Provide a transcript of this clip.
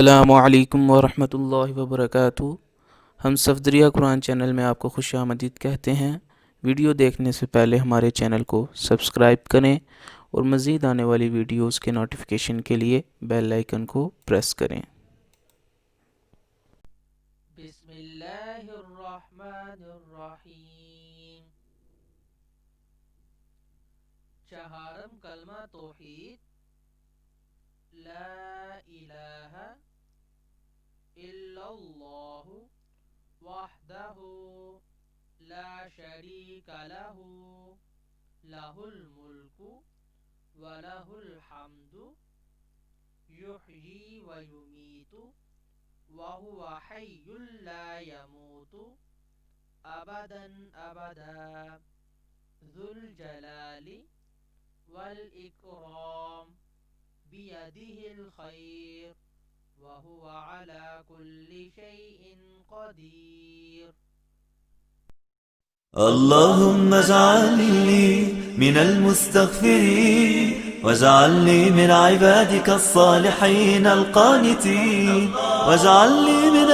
अस्सलामु अलैकुम वरहमतुल्लाहि वबरकातुहू। हम सफदरिया कुरान चैनल में आपको खुश आमदीद कहते हैं। वीडियो देखने से पहले हमारे चैनल को सब्सक्राइब करें और मज़ीद आने वाली वीडियोस के नोटिफिकेशन के लिए बेल आइकन को प्रेस करें। बिस्मिल्लाहिर्रहमानिर्रहीम। चहारम कलमा तौहीद, ला इलाहा इल्लल्लाहु वहदहु ला शरीका लहु, लहुल मुल्कु व लहुल हम्दु, युहयी व युमीतु व हुवा हय्युल ला यमूतु, अबदन अबदा, ज़ुल जलाली वल इकराम, बियदिहिल खैर व हुवा अला कुल्लि शैइन क़दीर। اللهم اجعلني من المستغفرين واجعلني من عبادك الصالحين القانتين واجعلني من